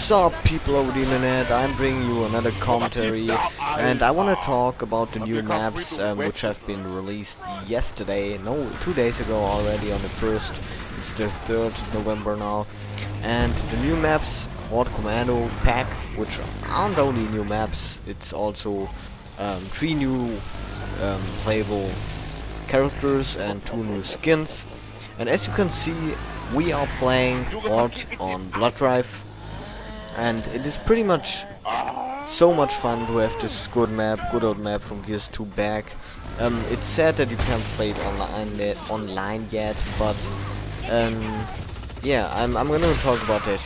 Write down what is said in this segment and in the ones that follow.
What's up, people over the internet? I'm bringing you another commentary, and I want to talk about the new maps which have been released yesterday, no, 2 days ago already on the 1st. It's the 3rd November now, and the new maps, Horde Commando Pack, which aren't only new maps, it's also 3 new playable characters and 2 new skins. And as you can see, we are playing Horde on Blood Drive, and it is pretty much so much fun to have this good old map from Gears 2 back. It's sad that you can't play it online yet, but yeah, I'm gonna talk about it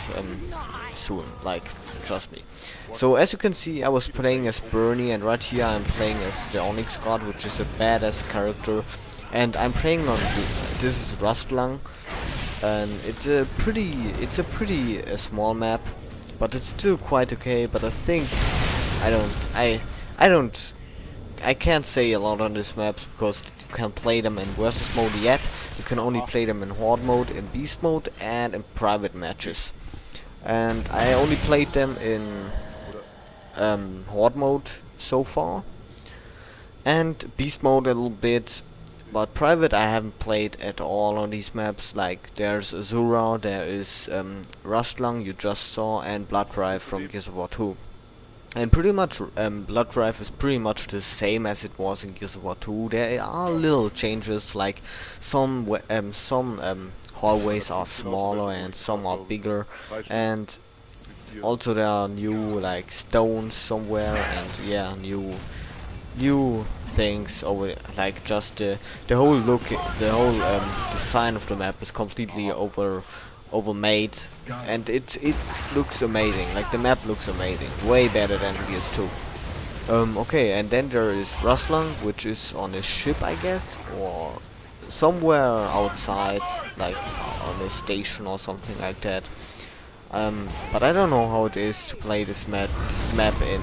soon, like, trust me. So as you can see, I was playing as Bernie, and right here I'm playing as the Onyx God, which is a badass character, and I'm playing on this is Rustlung, and it's a pretty small map, but it's still quite okay. But I think I can't say a lot on this map because you can't play them in versus mode yet. You can only play them in Horde mode, in Beast mode, and in private matches. And I only played them in Horde mode so far, and Beast mode a little bit. But private I haven't played at all on these maps. Like, there's Azura, there is Rustlung you just saw, and Blood Drive from Gears of War 2. And pretty much Blood Drive is pretty much the same as it was in Gears of War 2. There are little changes, like some hallways are smaller and some are bigger, and also there are new like stones somewhere, and yeah, new things over, like just the whole look, the whole design of the map is completely overmade, and it looks amazing. Like, the map looks amazing, way better than Gears 2. Okay, and then there is Rustlung, which is on a ship, I guess, or somewhere outside, like on a station or something like that. But I don't know how it is to play this map in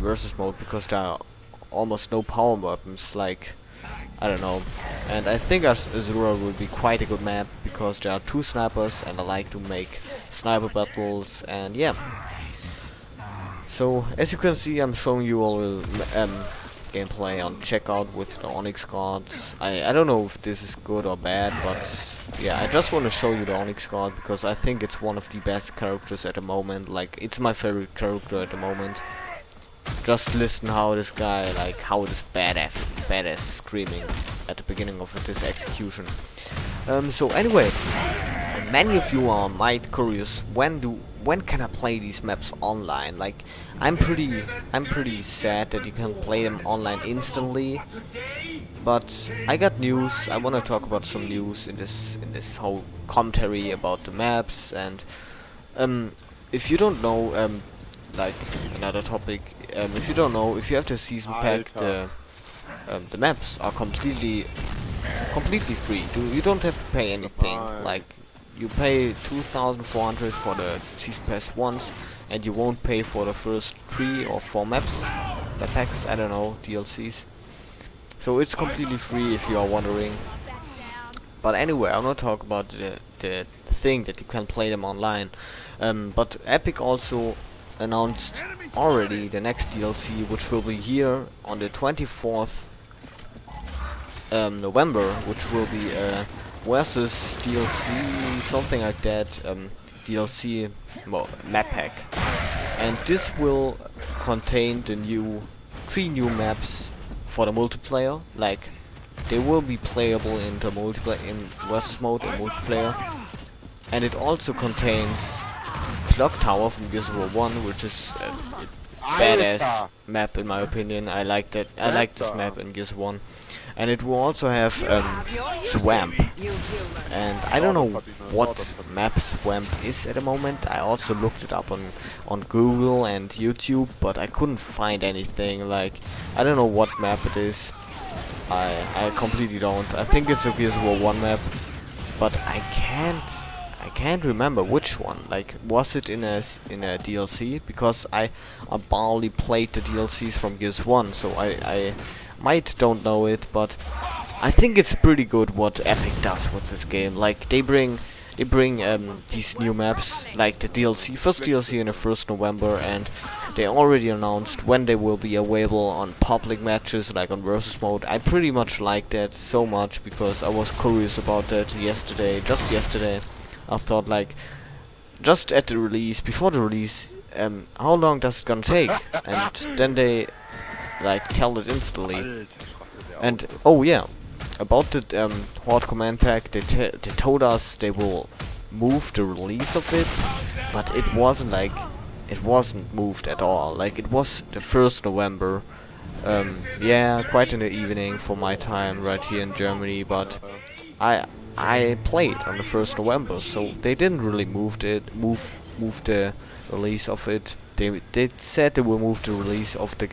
versus mode, because there are almost no power weapons, like, I don't know. And I think Azura will be quite a good map, because there are 2 snipers and I like to make sniper battles, and yeah. So as you can see, I'm showing you all gameplay on checkout with the Onyx cards. I don't know if this is good or bad, but yeah, I just want to show you the Onyx card because I think it's one of the best characters at the moment. Like, it's my favorite character at the moment. Just listen how this guy, like, how this badass is screaming at the beginning of this execution. So anyway, many of you might curious, when can I play these maps online? Like, I'm pretty sad that you can play them online instantly. But I got news. I want to talk about some news in this whole commentary about the maps. And if you don't know, like, another topic, if you don't know, if you have the season pack, the maps are completely free. You don't have to pay anything. Like, you pay 2,400 for the season pass once, and you won't pay for the first 3 or 4 maps, the packs, I don't know, DLCs. So it's completely free, if you are wondering. But anyway, I'm not talking about the thing that you can play them online. But Epic also announced already the next DLC, which will be here on the 24th November, which will be versus DLC, something like that, DLC map pack. And this will contain the 3 new maps for the multiplayer. Like, they will be playable in the multiplayer, in versus mode and multiplayer. And it also contains Clock Tower from Gears of War 1, which is a badass map in my opinion. I like that. I like this map in Gears of 1. And it will also have Swamp. And I don't know what map Swamp is at the moment. I also looked it up on Google and YouTube, but I couldn't find anything. Like, I don't know what map it is. I completely don't. I think it's a Gears of War 1 map, but I can't remember which one. Like, was it in a DLC? Because I barely played the DLCs from Gears 1, so I might don't know it, but I think it's pretty good what Epic does with this game. Like, they bring they bring these new maps, like the DLC, first DLC in the 1st November, and they already announced when they will be available on public matches, like on versus mode. I pretty much like that so much because I was curious about that yesterday, just yesterday. I thought like, just at the release, before the release, how long does it gonna take? And then they like tell it instantly. And oh yeah, about the Horde command pack, they told us they will move the release of it, but it wasn't moved at all. Like it was the 1st November. Yeah, quite in the evening for my time right here in Germany, but I played on the 1st November, so they didn't really move the release of it. They said they will move the release of the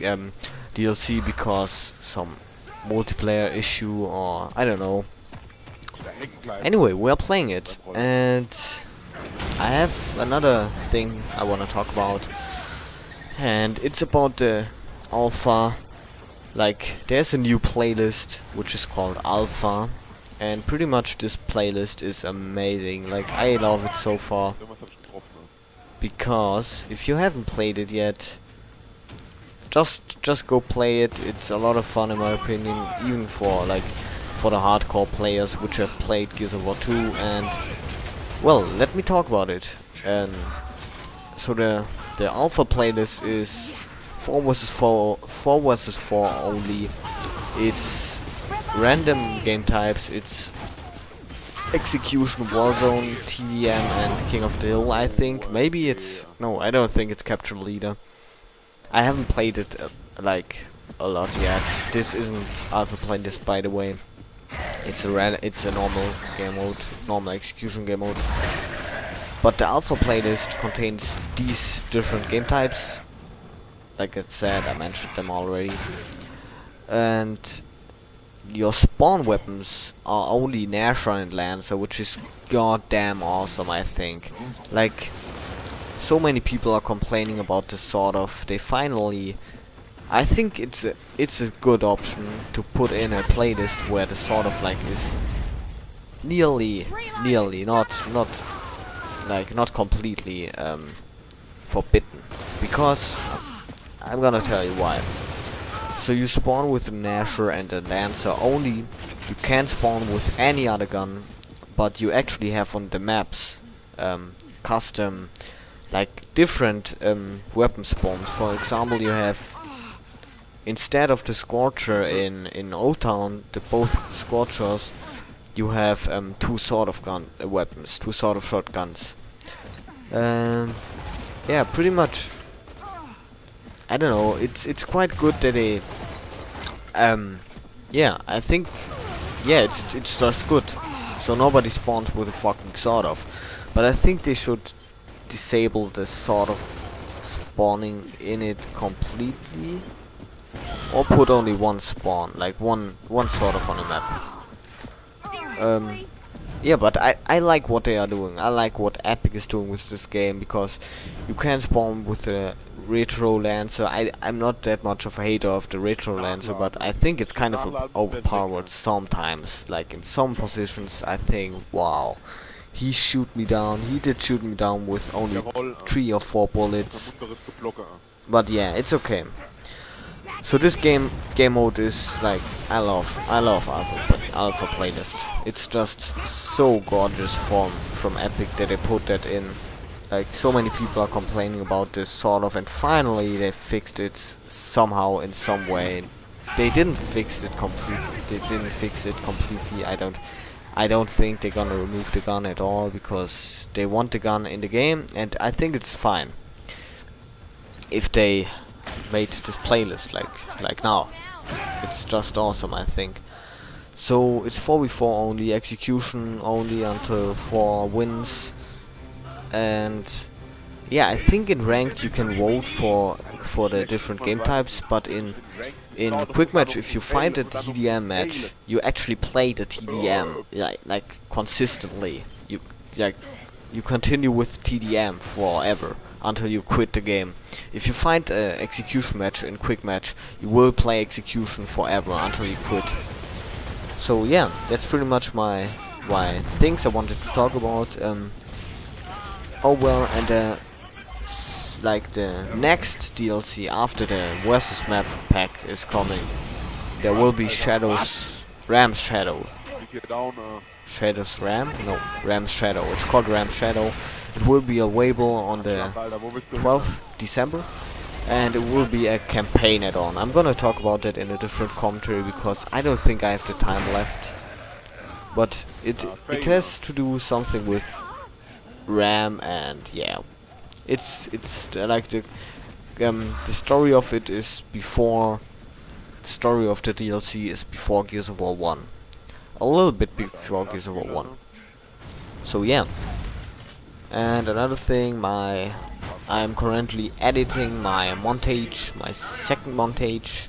DLC because some multiplayer issue or I don't know. Anyway, we're playing it, and I have another thing I want to talk about, and it's about the alpha. Like, there's a new playlist which is called Alpha, and pretty much this playlist is amazing. Like, I love it so far, because if you haven't played it yet, just go play it. It's a lot of fun in my opinion, even for the hardcore players which have played Gears of War 2. And well, let me talk about it. So the alpha playlist is 4 versus 4 only. It's random game types. It's Execution, Warzone, TDM, and King of the Hill. I think maybe it's no. I don't think it's Capture Leader. I haven't played it like a lot yet. This isn't alpha playlist, by the way. It's a normal game mode, normal execution game mode. But the alpha playlist contains these different game types. Like I said, I mentioned them already. And your spawn weapons are only Nashor and Lancer, which is goddamn awesome, I think. Like, so many people are complaining about this sort of. They finally, I think it's a good option to put in a playlist where the sort of like is nearly not completely forbidden, because I'm gonna tell you why. So you spawn with the Nashor and the Lancer only. You can't spawn with any other gun, but you actually have on the maps custom, like different weapon spawns. For example, you have, instead of the Scorcher in Old Town, both Scorchers, you have two sort of weapons, two sort of shotguns. Yeah, pretty much. I don't know. It's quite good that they. Yeah, I think. Yeah, it's just good. So nobody spawns with a fucking sort of. But I think they should disable the sort of spawning in it completely, or put only one spawn, like one sort of on the map. Yeah, but I like what they are doing. I like what Epic is doing with this game, because you can spawn with the Retro Lancer. I'm not that much of a hater of the Retro Lancer, but I think it's kind of overpowered sometimes. Like in some positions, I think, wow, he did shoot me down with only 3 or 4 bullets. But yeah, it's okay. So this game mode is like, I love Alpha playlist. It's just so gorgeous from Epic that they put that in. Like, so many people are complaining about this sort of, and finally they fixed it somehow, in some way. They didn't fix it completely. I don't think they're gonna remove the gun at all, because they want the gun in the game, and I think it's fine if they made this playlist like now. It's just awesome, I think. So it's 4v4 only, execution only until 4 wins. And yeah, I think in ranked you can vote for the different game types, but in quick match, if you find a TDM match, you actually play the TDM like consistently. You continue with TDM forever until you quit the game. If you find an execution match in quick match, you will play execution forever until you quit. So yeah, that's pretty much my why things I wanted to talk about. Oh well, and like the next DLC after the versus map pack is coming. There will be Ram's Shadow. Shadow's Ram? No, Ram's Shadow. It's called Ram's Shadow. It will be available on the 12th December. And it will be a campaign add-on. I'm gonna talk about that in a different commentary because I don't think I have the time left. But it has to do something with Ram, and yeah, it's like the story of it is before the story of the DLC is before Gears of War 1, a little bit before Gears of War 1. So yeah, and another thing, I'm currently editing my second montage.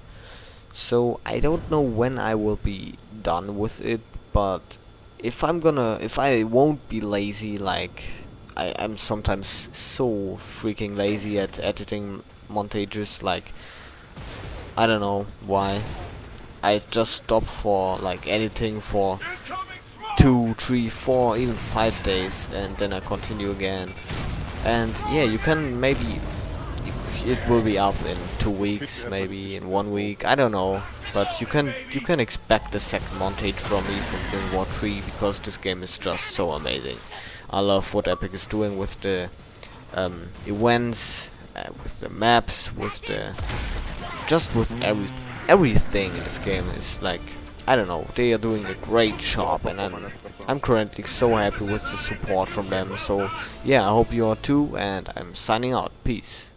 So I don't know when I will be done with it, but if I won't be lazy, like I'm sometimes so freaking lazy at editing montages, like I don't know why. I just stop for like editing for 2, 3, 4, even 5 days, and then I continue again. And yeah, you can maybe it will be up in 2 weeks, maybe in 1 week, I don't know. But you can expect the second montage from me from Gears of War 3 because this game is just so amazing. I love what Epic is doing with the events, with the maps, with everything in this game. Is like, I don't know, they are doing a great job, and I'm currently so happy with the support from them. So yeah, I hope you are too, and I'm signing out. Peace.